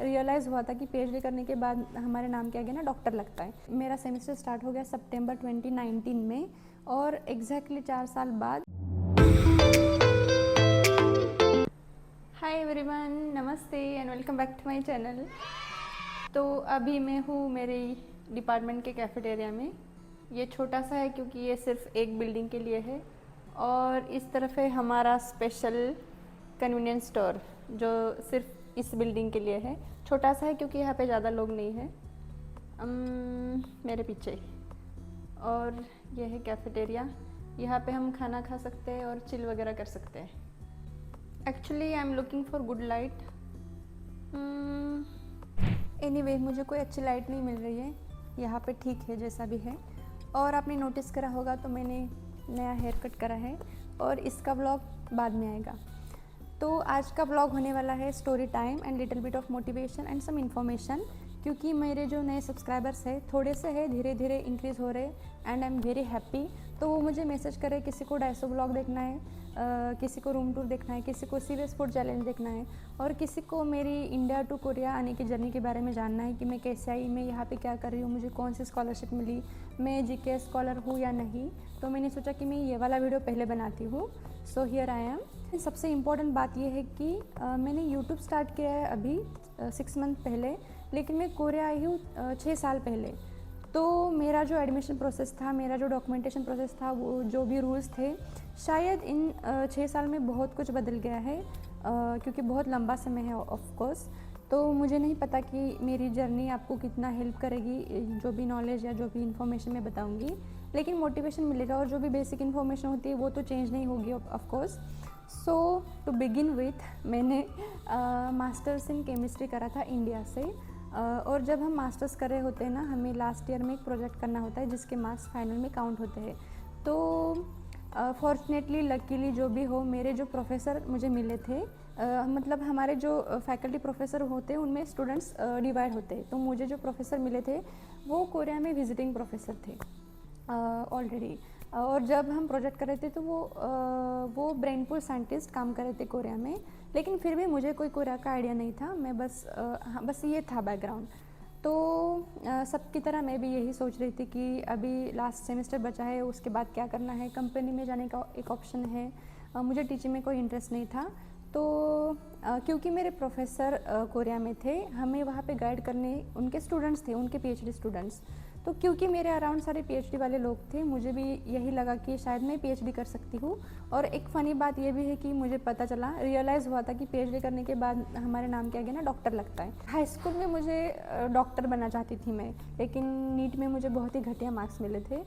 Realise हुआ था कि पीएचडी करने के बाद हमारे नाम के आगे ना डॉक्टर लगता है। मेरा सेमेस्टर स्टार्ट हो गया सितंबर 2019 में और एग्जैक्टली 4 साल बाद। हाय एवरीवन, नमस्ते and welcome back to my channel. तो अभी मैं हूँ मेरे डिपार्टमेंट के कैफेटेरिया में। ये छोटा सा है क्योंकि ये सिर्फ एक बिल्डिंग के लिए है और इस तरफ है हमारा स्पेशल कन्वीनियंस स्टोर जो सिर्फ इस बिल्डिंग के लिए है। छोटा सा है क्योंकि यहाँ पे ज़्यादा लोग नहीं हैं। मेरे पीछे और ये है कैफेटेरिया। यहाँ पे हम खाना खा सकते हैं और चिल वगैरह कर सकते हैं। Actually I am looking for good light. Anyway मुझे कोई अच्छी लाइट नहीं मिल रही है। यहाँ पे ठीक है जैसा भी है। और आपने नोटिस करा होगा तो मैंने नया हेयर कट करा है और इसका व्लॉग बाद में आएगा। तो आज का व्लॉग होने वाला है story time and little bit of motivation and some information, क्योंकि मेरे जो नए सब्सक्राइबर्स हैं थोड़े से है, धीरे धीरे इंक्रीज़ हो रहे and I am very happy. तो वो मुझे मैसेज करे किसी को डायसो व्लॉग देखना है, किसी को रूम टूर देखना है, किसी को सीरियस फूड चैलेंज देखना है और किसी को मेरी इंडिया टू कोरिया आने की जर्नी के बारे में जानना है कि मैं कैसे आई, मैं यहाँ पे क्या कर रही हूँ, मुझे कौन सी स्कॉलरशिप मिली, मैं जीके स्कॉलर हूँ या नहीं। तो मैंने सोचा कि मैं ये वाला वीडियो पहले बनाती हूँ। So here I am. सबसे इम्पॉर्टेंट बात यह है कि मैंने यूट्यूब स्टार्ट किया है अभी 6 मंथ पहले, लेकिन मैं कोरिया आई हूँ 6 साल पहले। तो मेरा जो एडमिशन प्रोसेस था, मेरा जो डॉक्यूमेंटेशन प्रोसेस था, वो जो भी रूल्स थे, शायद इन 6 साल में बहुत कुछ बदल गया है, क्योंकि बहुत लंबा समय है ऑफ कोर्स। तो मुझे नहीं पता कि मेरी जर्नी आपको कितना हेल्प करेगी, जो भी नॉलेज या जो भी इन्फॉर्मेशन मैं बताऊंगी, लेकिन मोटिवेशन मिलेगा। और जो भी बेसिक इन्फॉर्मेशन होती है वो तो चेंज नहीं होगी of course. So to begin with, मैंने मास्टर्स इन केमिस्ट्री करा था इंडिया से। और जब हम मास्टर्स कर रहे होते हैं ना, हमें लास्ट ईयर में एक प्रोजेक्ट करना होता है जिसके मार्क्स फाइनल में काउंट होते हैं। तो फॉर्चुनेटली लकीली जो भी हो, मेरे जो प्रोफेसर मुझे मिले थे, मतलब हमारे जो फैकल्टी प्रोफेसर होते हैं उनमें स्टूडेंट्स डिवाइड होते हैं। तो मुझे जो प्रोफेसर मिले थे वो कोरिया में विजिटिंग प्रोफेसर थे ऑलरेडी। और जब हम प्रोजेक्ट कर रहे थे तो वो ब्रेन पूल साइंटिस्ट काम कर रहे थे कोरिया में, लेकिन फिर भी मुझे कोई कोरिया का आइडिया नहीं था। मैं बस ये था बैकग्राउंड। तो सबकी तरह मैं भी यही सोच रही थी कि अभी लास्ट सेमेस्टर बचा है, उसके बाद क्या करना है, कंपनी में जाने का एक ऑप्शन है। मुझे टीचिंग में कोई इंटरेस्ट नहीं था। तो क्योंकि मेरे प्रोफेसर कोरिया में थे, हमें वहाँ पे गाइड करने उनके स्टूडेंट्स थे, उनके पीएचडी स्टूडेंट्स। तो क्योंकि मेरे अराउंड सारे पीएचडी वाले लोग थे, मुझे भी यही लगा कि शायद मैं पीएचडी कर सकती हूँ। और एक फ़नी बात ये भी है कि मुझे पता चला, रियलाइज़ हुआ था कि पीएचडी करने के बाद हमारे नाम के आगे ना डॉक्टर लगता है। हाई स्कूल में मुझे डॉक्टर बनना चाहती थी मैं, लेकिन नीट में मुझे बहुत ही घटिया मार्क्स मिले थे।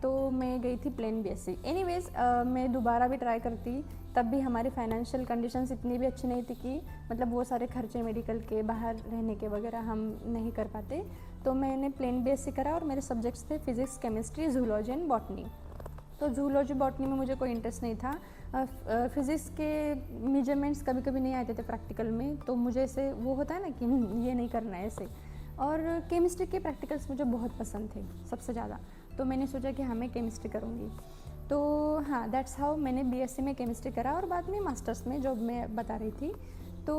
तो मैं गई थी प्लेन बीएससी। एनीवेज मैं दोबारा भी ट्राई करती, तब भी हमारी फाइनेंशियल कंडीशंस इतनी भी अच्छी नहीं थी कि मतलब वो सारे खर्चे मेडिकल के, बाहर रहने के वगैरह हम नहीं कर पाते। तो मैंने प्लेन बीएससी करा और मेरे सब्जेक्ट्स थे physics, chemistry, zoology and botany. तो जूलॉजी बॉटनी में मुझे कोई इंटरेस्ट नहीं था। फिज़िक्स के मेजरमेंट्स कभी कभी नहीं आते थे प्रैक्टिकल में, तो मुझे ऐसे वो होता है ना कि ये नहीं करना है ऐसे। और केमिस्ट्री के प्रैक्टिकल्स मुझे बहुत पसंद थे सबसे ज़्यादा। तो मैंने सोचा कि हाँ मैं केमिस्ट्री करूँगी। तो हाँ, दैट्स हाउ मैंने बीएससी में केमिस्ट्री करा और बाद में मास्टर्स में जो मैं बता रही थी। तो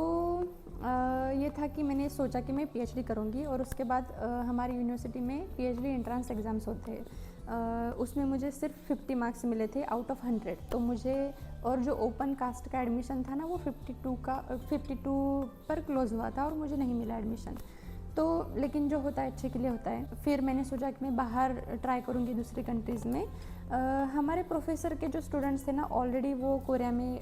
ये था कि मैंने सोचा कि मैं पीएचडी करूँगी और उसके बाद हमारी यूनिवर्सिटी में पीएचडी एंट्रेंस एग्ज़ाम्स होते हैं। उसमें मुझे सिर्फ 50 मार्क्स मिले थे आउट ऑफ 100। तो मुझे, और जो ओपन कास्ट का एडमिशन था ना वो 52 पर क्लोज़ हुआ था और मुझे नहीं मिला एडमिशन। तो लेकिन जो होता है अच्छे के लिए होता है। फिर मैंने सोचा कि मैं बाहर ट्राई करूँगी दूसरी कंट्रीज़ में। हमारे प्रोफेसर के जो स्टूडेंट्स थे ना, ऑलरेडी वो कोरिया में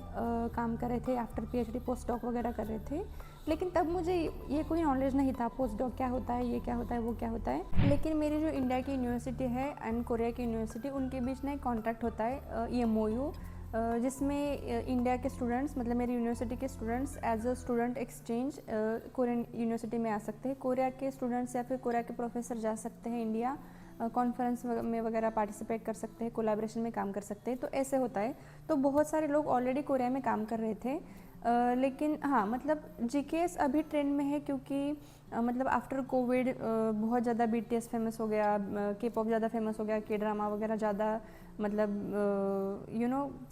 काम कर रहे थे, आफ्टर पीएचडी पोस्ट डॉक वगैरह कर रहे थे। लेकिन तब मुझे ये कोई नॉलेज नहीं था, पोस्ट डॉक क्या होता है, ये क्या होता है, वो क्या होता है। लेकिन मेरी जो इंडिया की यूनिवर्सिटी है एंड कोरिया की यूनिवर्सिटी, उनके बीच में एक कॉन्ट्रैक्ट होता है EMOU, जिसमें इंडिया के स्टूडेंट्स, मतलब मेरी यूनिवर्सिटी के students as a student exchange Korean university में आ सकते हैं। कोरिया के स्टूडेंट्स या फिर कोरिया के प्रोफेसर जा सकते हैं इंडिया, कॉन्फ्रेंस में वगैरह पार्टिसिपेट कर सकते हैं, कोलैबोरेशन में काम कर सकते हैं। तो ऐसे होता है। तो बहुत सारे लोग ऑलरेडी कोरिया में काम कर रहे थे। लेकिन हाँ, मतलब जीकेएस अभी ट्रेंड में है, क्योंकि मतलब आफ्टर कोविड बहुत ज़्यादा बीटीएस फेमस हो गया, के पॉप ज़्यादा फेमस हो गया, के ड्रामा वगैरह ज़्यादा मतलब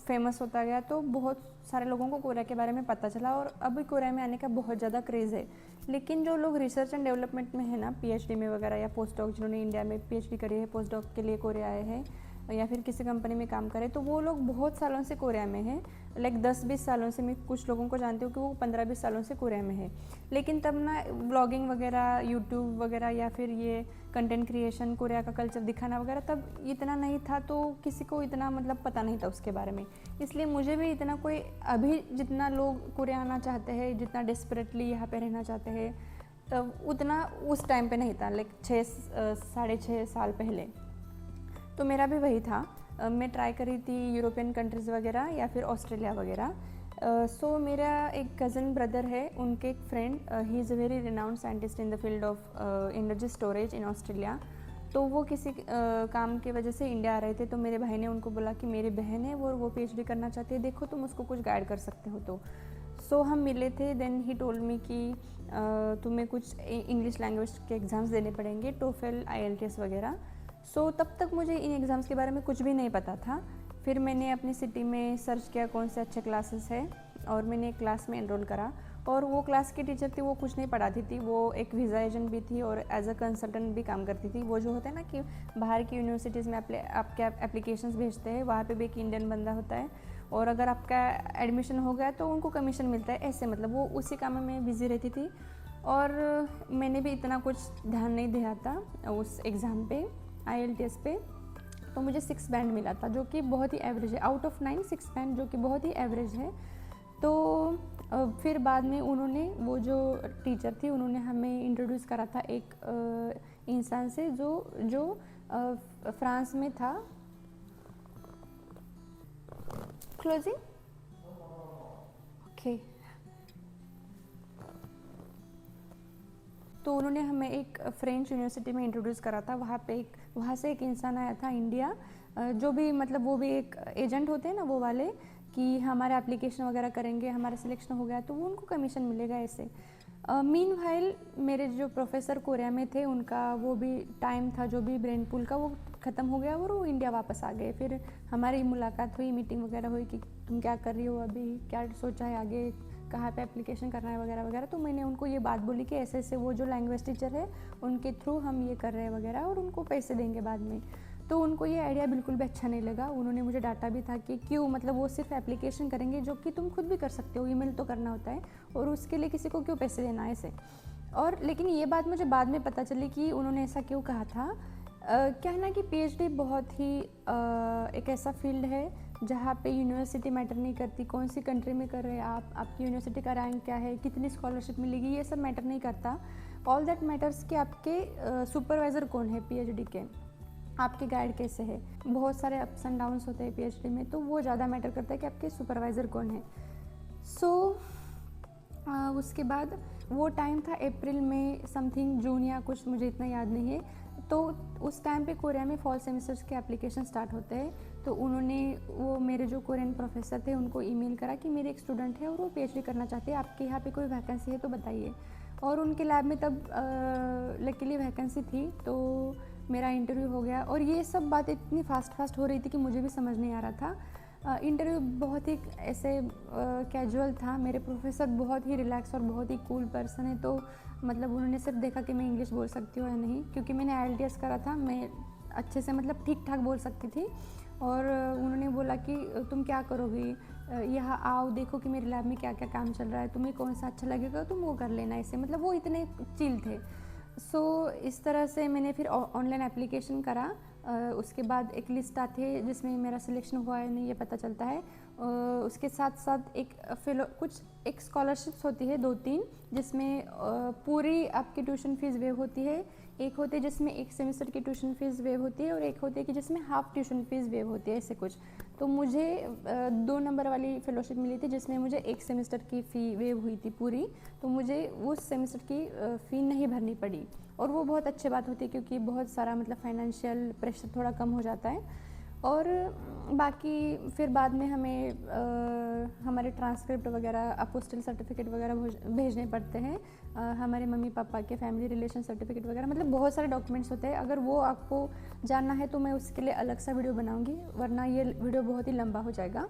फेमस होता गया। तो बहुत सारे लोगों को कोरिया के बारे में पता चला और अभी कोरिया में आने का बहुत ज़्यादा क्रेज़ है। लेकिन जो लोग रिसर्च एंड डेवलपमेंट में है ना, पीएचडी में वगैरह या पोस्ट डॉक, जिन्होंने इंडिया में पीएचडी करी है, पोस्ट डॉक के लिए कोरिया आए हैं या फिर किसी कंपनी में काम करे, तो वो लोग बहुत सालों से कोरिया में हैं। लाइक 10-20 सालों से, मैं कुछ लोगों को जानती हूँ कि वो 15-20 सालों से कोरिया में है। लेकिन तब ना ब्लॉगिंग वगैरह, यूट्यूब वगैरह या फिर ये कंटेंट क्रिएशन, कोरिया का कल्चर दिखाना वगैरह तब इतना नहीं था, तो किसी को इतना मतलब पता नहीं था उसके बारे में। इसलिए मुझे भी इतना कोई, अभी जितना लोग कोरिया आना चाहते हैं, जितना डेस्परेटली यहाँ पे रहना चाहते हैं, तब उतना उस टाइम पे नहीं था, लाइक 6-6.5 साल पहले। तो मेरा भी वही था। मैं ट्राई करी थी यूरोपियन कंट्रीज़ वगैरह या फिर ऑस्ट्रेलिया वगैरह। सो मेरा एक कज़न ब्रदर है, उनके एक friend, he is a very renowned scientist in the field of energy storage in Australia. तो वो किसी काम की वजह से इंडिया आ रहे थे, तो मेरे भाई ने उनको बोला कि मेरी बहन है वो पीएचडी करना चाहती है, देखो तुम उसको कुछ गाइड कर सकते हो। तो सो हम मिले थे। देन ही टोल्ड मी कि तुम्हें कुछ इंग्लिश लैंग्वेज के एग्ज़ाम्स देने पड़ेंगे, टोफेल, IELTS वगैरह। सो तब तक मुझे इन एग्ज़ाम्स के बारे में कुछ भी नहीं पता था। फिर मैंने अपनी सिटी में सर्च किया कौन से अच्छे क्लासेस है, और मैंने एक क्लास में एनरोल करा। और वो क्लास की टीचर थी, वो कुछ नहीं पढ़ाती थी, वो एक वीज़ा एजेंट भी थी और एज अ कंसल्टेंट भी काम करती थी। वो जो होता है ना कि बाहर की यूनिवर्सिटीज़ में आपके एप्लीकेशंस भेजते हैं, वहाँ पे भी एक इंडियन बंदा होता है, और अगर आपका एडमिशन हो गया तो उनको कमीशन मिलता है, ऐसे मतलब वो उसी काम में मैं बिज़ी रहती थी। और मैंने भी इतना कुछ ध्यान नहीं दिया था उस एग्ज़ाम पे, IELTS पे। तो मुझे 6 बैंड मिला था, जो कि बहुत ही एवरेज है, आउट ऑफ 9 6 बैंड, जो कि बहुत ही एवरेज है। तो फिर बाद में उन्होंने, वो जो टीचर थी, उन्होंने हमें इंट्रोड्यूस करा था एक इंसान से जो फ्रांस में था। Closing okay. तो उन्होंने हमें एक फ्रेंच यूनिवर्सिटी में इंट्रोड्यूस करा था। वहाँ से एक इंसान आया था इंडिया, जो भी मतलब वो भी एक एजेंट होते हैं ना वो वाले, कि हमारे एप्लीकेशन वगैरह करेंगे, हमारा सिलेक्शन हो गया तो वो उनको कमीशन मिलेगा, ऐसे। मीनवाइल मेरे जो प्रोफेसर कोरिया में थे, उनका वो भी टाइम था, जो भी ब्रेन पूल का, वो ख़त्म हो गया और वो इंडिया वापस आ गए। फिर हमारी मुलाकात हुई, मीटिंग वगैरह हुई कि तुम क्या कर रही हो अभी, क्या सोचा है आगे, कहाँ पे एप्लीकेशन करना है वगैरह वगैरह। तो मैंने उनको ये बात बोली कि ऐसे ऐसे वो जो लैंग्वेज टीचर है उनके थ्रू हम ये कर रहे हैं वगैरह, और उनको पैसे देंगे बाद में। तो उनको ये आइडिया बिल्कुल भी अच्छा नहीं लगा। उन्होंने मुझे डांटा भी था कि क्यों, मतलब वो सिर्फ एप्लीकेशन करेंगे जो कि तुम खुद भी कर सकते हो, ईमेल तो करना होता है, और उसके लिए किसी को क्यों पैसे देना है ऐसे। और लेकिन ये बात मुझे बाद में पता चली कि उन्होंने ऐसा क्यों कहा था। क्या है ना कि PhD बहुत ही एक ऐसा फील्ड है जहाँ पे यूनिवर्सिटी मैटर नहीं करती, कौन सी कंट्री में कर रहे हैं आप, आपकी यूनिवर्सिटी का रैंक क्या है, कितनी स्कॉलरशिप मिलेगी, ये सब मैटर नहीं करता। ऑल दैट मैटर्स कि आपके सुपरवाइज़र कौन है PhD के, आपके गाइड कैसे है। बहुत सारे अप्स एंड डाउन्स होते हैं PhD में, तो वो ज़्यादा मैटर करता है कि आपके सुपरवाइज़र कौन है। उसके बाद वो टाइम था अप्रैल में समथिंग, जून या कुछ, मुझे इतना याद नहीं है। तो उस टाइम पे कोरिया में फॉल सेमेस्टर्स के एप्लीकेशन स्टार्ट होते हैं। तो उन्होंने, वो मेरे जो कोरियन प्रोफेसर थे, उनको ईमेल करा कि मेरे एक स्टूडेंट है और वो PhD करना चाहते हैं, आपके यहाँ पे कोई वैकेंसी है तो बताइए। और उनके लैब में तब लकीली वैकेंसी थी, तो मेरा इंटरव्यू हो गया। और ये सब बात इतनी फास्ट हो रही थी कि मुझे भी समझ नहीं आ रहा था। इंटरव्यू बहुत ही ऐसे कैजुअल था। मेरे प्रोफेसर बहुत ही रिलैक्स और बहुत ही कूल पर्सन है, तो मतलब उन्होंने सिर्फ देखा कि मैं इंग्लिश बोल सकती हूँ या नहीं, क्योंकि मैंने IELTS करा था, मैं अच्छे से मतलब ठीक ठाक बोल सकती थी। और उन्होंने बोला कि तुम क्या करोगी, यहाँ आओ, देखो कि मेरे लैब में क्या क्या काम चल रहा है, तुम्हें कौन सा अच्छा लगेगा तुम वो कर लेना, ऐसे मतलब वो इतने चिल थे। इस तरह से मैंने फिर ऑनलाइन एप्लीकेशन करा। उसके बाद एक लिस्ट आती है जिसमें मेरा सिलेक्शन हुआ है नहीं ये पता चलता है। उसके साथ साथ एक स्कॉलरशिप्स होती है 2-3, जिसमें पूरी आपकी ट्यूशन फीस वेव होती है। एक होती है जिसमें एक सेमेस्टर की ट्यूशन फीस वेव होती है, और एक होती है कि जिसमें हाफ ट्यूशन फीस वेव होती है, ऐसे कुछ। तो मुझे 2 नंबर वाली फेलोशिप मिली थी, जिसमें मुझे 1 सेमेस्टर की फ़ी वेव हुई थी पूरी, तो मुझे उस सेमेस्टर की फ़ी नहीं भरनी पड़ी। और वो बहुत अच्छी बात होती है, क्योंकि बहुत सारा मतलब फाइनेंशियल प्रेशर थोड़ा कम हो जाता है। और बाकी फिर बाद में हमें हमारे ट्रांसक्रिप्ट वगैरह, अपोस्टिल सर्टिफिकेट वगैरह भेजने पड़ते हैं, हमारे मम्मी पापा के फैमिली रिलेशन सर्टिफिकेट वगैरह, मतलब बहुत सारे डॉक्यूमेंट्स होते हैं। अगर वो आपको जानना है तो मैं उसके लिए अलग सा वीडियो बनाऊंगी, वरना ये वीडियो बहुत ही लंबा हो जाएगा।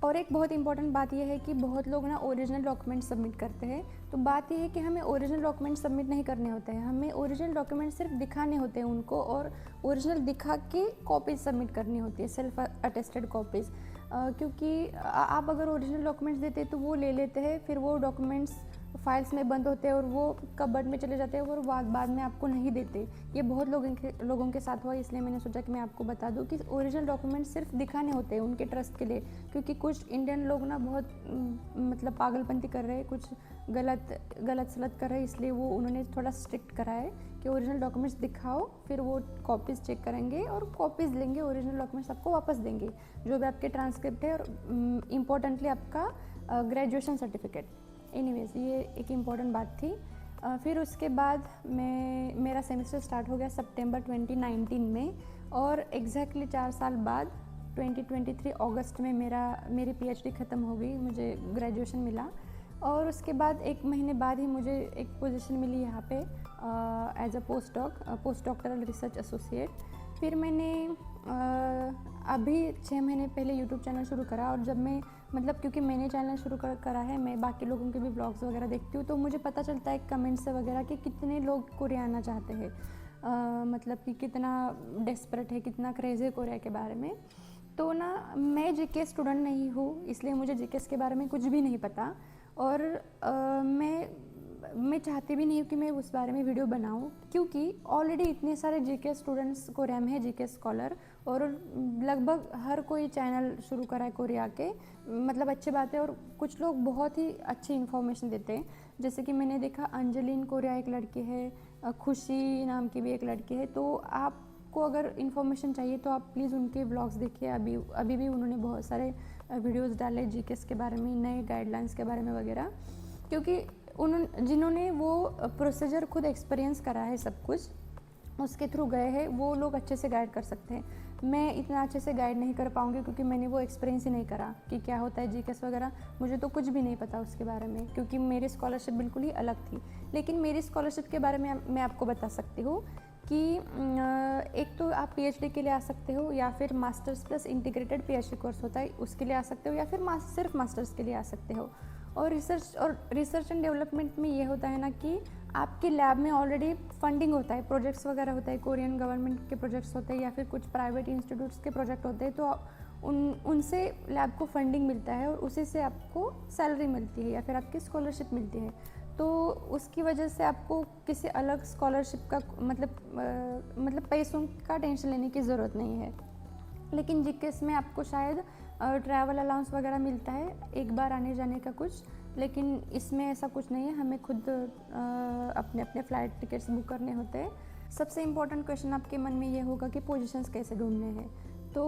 और एक बहुत इंपॉर्टेंट बात यह है कि बहुत लोग ना ओरिजिनल डॉक्यूमेंट सबमिट करते हैं। तो बात यह है कि हमें ओरिजिनल डॉक्यूमेंट सबमिट नहीं करने होते हैं, हमें ओरिजिनल डॉक्यूमेंट सिर्फ दिखाने होते हैं उनको, और ओरिजिनल दिखा के कॉपीज़ सबमिट करनी होती है, सेल्फ अटेस्टेड कॉपीज़। क्योंकि आप अगर ओरिजिनल डॉक्यूमेंट्स देते हैं तो वो ले लेते हैं, फिर वो डॉक्यूमेंट्स फाइल्स में बंद होते हैं और वो कबर्ड में चले जाते हैं और बाद में आपको नहीं देते। ये बहुत लोगों के साथ हुआ, इसलिए मैंने सोचा कि मैं आपको बता दूं कि ओरिजिनल डॉक्यूमेंट सिर्फ दिखाने होते हैं उनके ट्रस्ट के लिए। क्योंकि कुछ इंडियन लोग ना बहुत मतलब पागलपंती कर रहे हैं, कुछ गलत सलत कर रहे हैं, इसलिए वो उन्होंने थोड़ा स्ट्रिक्ट करा है कि ओरिजिनल डॉक्यूमेंट्स दिखाओ, फिर वो कॉपीज़ चेक करेंगे और कॉपीज़ लेंगे, ओरिजिनल डॉक्यूमेंट्स आपको वापस देंगे, जो भी आपके ट्रांसक्रिप्ट है और इम्पोर्टेंटली आपका ग्रेजुएशन सर्टिफिकेट। एनीवेज, ये एक इम्पॉर्टेंट बात थी। फिर उसके बाद मेरा सेमेस्टर स्टार्ट हो गया सितंबर 2019 में, और एग्जैक्टली 4 साल बाद 2023 अगस्त में मेरी पीएचडी ख़त्म हो गई, मुझे ग्रेजुएशन मिला। और उसके बाद 1 महीने बाद ही मुझे एक पोजीशन मिली यहाँ पे as a post doctoral research associate. फिर मैंने अभी 6 महीने पहले यूट्यूब चैनल शुरू करा, और जब मैं क्योंकि मैंने चैनल शुरू करा है, मैं बाकी लोगों के भी ब्लॉग्स वगैरह देखती हूँ, तो मुझे पता चलता है कमेंट्स से वगैरह कि कितने लोग कोरिया आना चाहते हैं, कि कितना डेस्परेट है, कितना क्रेज़ है कोरिया के बारे में। तो ना मैं जीके स्टूडेंट नहीं हूँ, इसलिए मुझे जीके के बारे में कुछ भी नहीं पता, और मैं चाहती भी नहीं हूँ कि मैं उस बारे में वीडियो बनाऊँ, क्योंकि ऑलरेडी इतने सारे जीके स्टूडेंट्स कोरिया में है, जीके स्कॉलर, और लगभग हर कोई चैनल शुरू करा है कोरिया के। अच्छी बात है, और कुछ लोग बहुत ही अच्छी इन्फॉर्मेशन देते हैं, जैसे कि मैंने देखा अंजलिन कोरिया एक लड़की है, खुशी नाम की भी एक लड़की है। तो आपको अगर इन्फॉर्मेशन चाहिए तो आप प्लीज़ उनके ब्लॉग्स देखिए। अभी भी उन्होंने बहुत सारे वीडियोस डाले जीके के बारे में, नए गाइडलाइंस के बारे में वगैरह, क्योंकि जिन्होंने वो प्रोसीजर खुद एक्सपीरियंस करा है, सब कुछ उसके थ्रू गए हैं, वो लोग अच्छे से गाइड कर सकते हैं। मैं इतना अच्छे से गाइड नहीं कर पाऊँगी, क्योंकि मैंने वो एक्सपीरियंस ही नहीं करा कि क्या होता है जीकेएस वगैरह, मुझे तो कुछ भी नहीं पता उसके बारे में, क्योंकि मेरी स्कॉलरशिप बिल्कुल ही अलग थी। लेकिन मेरी स्कॉलरशिप के बारे में मैं आपको बता सकती हूँ कि एक तो आप पीएचडी के लिए आ सकते हो, या फिर masters plus integrated PhD course होता है उसके लिए आ सकते हो, या फिर सिर्फ मास्टर्स के लिए आ सकते हो। और रिसर्च एंड डेवलपमेंट में ये होता है ना कि आपके लैब में ऑलरेडी फंडिंग होता है, प्रोजेक्ट्स वगैरह होता है, कोरियन गवर्नमेंट के प्रोजेक्ट्स होते हैं, या फिर कुछ प्राइवेट इंस्टीट्यूट्स के प्रोजेक्ट होते हैं, तो उनसे लैब को फंडिंग मिलता है, और उसी से आपको सैलरी मिलती है या फिर आपकी स्कॉलरशिप मिलती है। तो उसकी वजह से आपको किसी अलग स्कॉलरशिप का पैसों का टेंशन लेने की ज़रूरत नहीं है। लेकिन जीकेएस में आपको शायद ट्रैवल अलाउंस वगैरह मिलता है, एक बार आने जाने का कुछ, लेकिन इसमें ऐसा कुछ नहीं है, हमें खुद अपने फ़्लाइट टिकट्स बुक करने होते हैं। सबसे इम्पोर्टेंट क्वेश्चन आपके मन में ये होगा कि पोजीशंस कैसे ढूंढने हैं। तो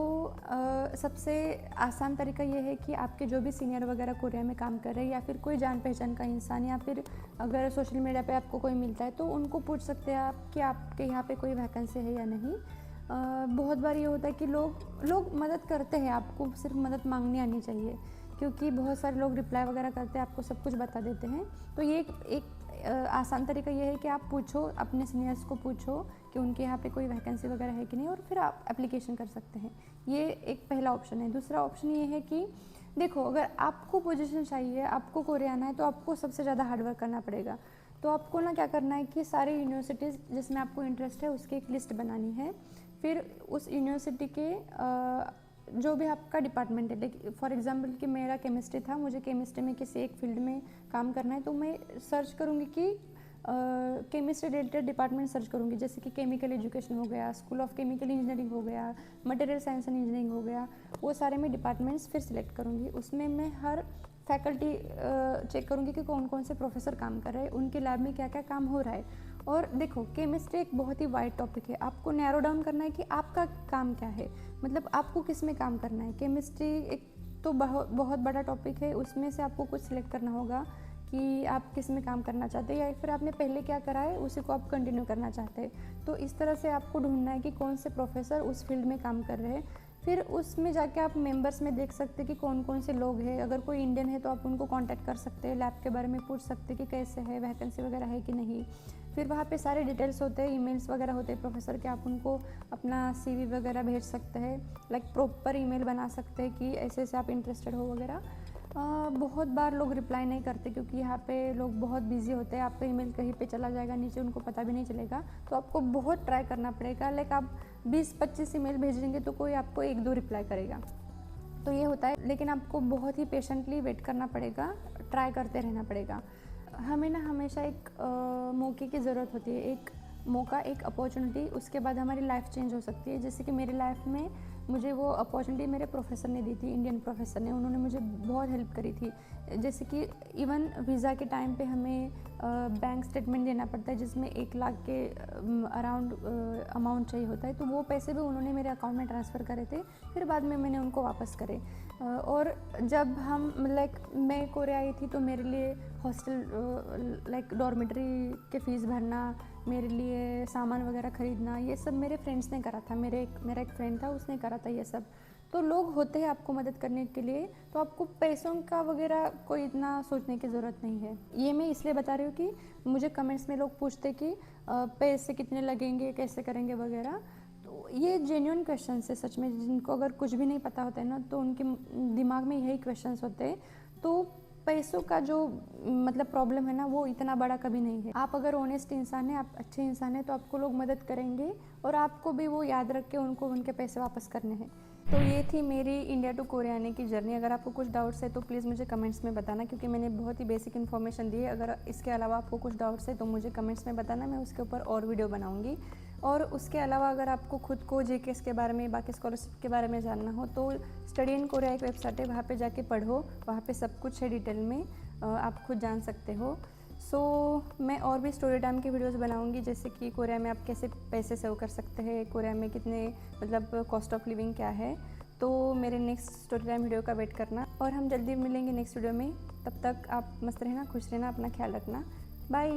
सबसे आसान तरीका ये है कि आपके जो भी सीनियर वगैरह कोरिया में काम कर रहे हैं, या फिर कोई जान पहचान का इंसान, या फिर अगर सोशल मीडिया पे आपको कोई मिलता है तो उनको पूछ सकते हैं आप कि आपके यहाँ पे कोई वैकेंसी है या नहीं। बहुत बार ये होता है कि लोग मदद करते हैं, आपको सिर्फ मदद मांगनी आनी चाहिए, क्योंकि बहुत सारे लोग रिप्लाई वगैरह करते हैं, आपको सब कुछ बता देते हैं। तो ये एक आसान तरीका ये है कि आप पूछो, अपने सीनियर्स को पूछो कि उनके यहाँ पे कोई वैकेंसी वगैरह है कि नहीं, और फिर आप एप्लीकेशन कर सकते हैं। ये एक पहला ऑप्शन है। दूसरा ऑप्शन ये है कि देखो, अगर आपको पोजीशन चाहिए, आपको कोरिया आना है, तो आपको सबसे ज़्यादा हार्डवर्क करना पड़ेगा। तो आपको ना क्या करना है कि सारी यूनिवर्सिटीज़ जिसमें आपको इंटरेस्ट है उसकी एक लिस्ट बनानी है। फिर उस यूनिवर्सिटी के जो भी आपका डिपार्टमेंट है, फॉर एग्जांपल कि मेरा केमिस्ट्री था, मुझे केमिस्ट्री में किसी एक फील्ड में काम करना है, तो मैं सर्च करूँगी कि केमिस्ट्री रिलेटेड डिपार्टमेंट सर्च करूँगी, जैसे कि केमिकल एजुकेशन हो गया, स्कूल ऑफ केमिकल इंजीनियरिंग हो गया, मटेरियल साइंस एंड इंजीनियरिंग हो गया, वो सारे मैं डिपार्टमेंट्स फिर सिलेक्ट करूँगी। उसमें मैं हर फैकल्टी चेक करूँगी कि कौन कौन से प्रोफेसर काम कर रहे हैं, उनके लैब में क्या क्या काम हो रहा है। और देखो, केमिस्ट्री एक बहुत ही वाइड टॉपिक है, आपको नैरो डाउन करना है कि आपका काम क्या है, आपको किस में काम करना है। केमिस्ट्री एक तो बहुत बड़ा टॉपिक है, उसमें से आपको कुछ सिलेक्ट करना होगा कि आप किस में काम करना चाहते हैं, या फिर आपने पहले क्या करा है उसी को आप कंटिन्यू करना चाहते हैं। तो इस तरह से आपको ढूंढना है कि कौन से प्रोफेसर उस फील्ड में काम कर रहे हैं। फिर उसमें जाके आप मेंबर्स में देख सकते हैं कि कौन कौन से लोग हैं। अगर कोई इंडियन है तो आप उनको कांटेक्ट कर सकते हैं, लैब के बारे में पूछ सकते हैं कि कैसे है, वैकेंसी वगैरह है कि नहीं। फिर वहाँ पे सारे डिटेल्स होते हैं, ईमेल्स वगैरह होते हैं प्रोफेसर के, आप उनको अपना सीवी वगैरह भेज सकते हैं, लाइक प्रॉपर ईमेल बना सकते हैं कि ऐसे ऐसे आप इंटरेस्टेड हो वगैरह। बहुत बार लोग रिप्लाई नहीं करते क्योंकि यहाँ पे लोग बहुत बिजी होते हैं, आपका ईमेल कहीं पे चला जाएगा नीचे, उनको पता भी नहीं चलेगा। तो आपको बहुत ट्राई करना पड़ेगा, लाइक आप 20-25 ईमेल भेजेंगे तो कोई आपको 1-2 रिप्लाई करेगा। तो ये होता है, लेकिन आपको बहुत ही पेशेंटली वेट करना पड़ेगा, ट्राई करते रहना पड़ेगा। हमें ना हमेशा एक मौके की ज़रूरत होती है, एक मौका, एक अपॉर्चुनिटी, उसके बाद हमारी लाइफ चेंज हो सकती है। जैसे कि मेरी लाइफ में मुझे वो अपॉर्चुनिटी मेरे प्रोफेसर ने दी थी, इंडियन प्रोफेसर ने, उन्होंने मुझे बहुत हेल्प करी थी। जैसे कि इवन वीज़ा के टाइम पे हमें बैंक स्टेटमेंट देना पड़ता है जिसमें 1 लाख के अराउंड अमाउंट चाहिए होता है, तो वो पैसे भी उन्होंने मेरे अकाउंट में ट्रांसफ़र करे थे, फिर बाद में मैंने उनको वापस करे। और जब हम लाइक मैं कोरिया आई थी तो मेरे लिए हॉस्टल लाइक डॉर्मेटरी के फ़ीस भरना, मेरे लिए सामान वगैरह ख़रीदना, ये सब मेरे फ्रेंड्स ने करा था। मेरा एक फ्रेंड था, उसने करा था ये सब। तो लोग होते हैं आपको मदद करने के लिए, तो आपको पैसों का वगैरह कोई इतना सोचने की ज़रूरत नहीं है। ये मैं इसलिए बता रही हूँ कि मुझे कमेंट्स में लोग पूछते कि पैसे कितने लगेंगे, कैसे करेंगे वगैरह। तो ये जेन्युइन क्वेश्चंस है सच में, जिनको अगर कुछ भी नहीं पता होता है ना तो उनके दिमाग में यही क्वेश्चंस होते हैं। तो पैसों का जो मतलब प्रॉब्लम है ना, वो इतना बड़ा कभी नहीं है। आप अगर ऑनेस्ट इंसान हैं, आप अच्छे इंसान हैं, तो आपको लोग मदद करेंगे और आपको भी वो याद रख के उनको उनके पैसे वापस करने हैं। तो ये थी मेरी इंडिया टू कोरिया आने की जर्नी। अगर आपको कुछ डाउट्स है तो प्लीज़ मुझे कमेंट्स में बताना, क्योंकि मैंने बहुत ही बेसिक इन्फॉर्मेशन दी है। अगर इसके अलावा आपको कुछ डाउट्स है तो मुझे कमेंट्स में बताना, मैं उसके ऊपर और वीडियो बनाऊँगी। और उसके अलावा अगर आपको खुद को जेकेएस के बारे में, बाकी स्कॉलरशिप के बारे में जानना हो तो स्टडी इन कोरिया एक वेबसाइट है, वहाँ पे जाके पढ़ो, वहाँ पे सब कुछ है डिटेल में, आप खुद जान सकते हो। मैं और भी स्टोरी टाइम की वीडियोस बनाऊंगी, जैसे कि कोरिया में आप कैसे पैसे सेव कर सकते हैं, कोरिया में कितने मतलब कॉस्ट ऑफ लिविंग क्या है। तो मेरे नेक्स्ट स्टोरी टाइम वीडियो का वेट करना, और हम जल्दी मिलेंगे नेक्स्ट वीडियो में। तब तक आप मस्त रहना, खुश रहना, अपना ख्याल रखना। बाय।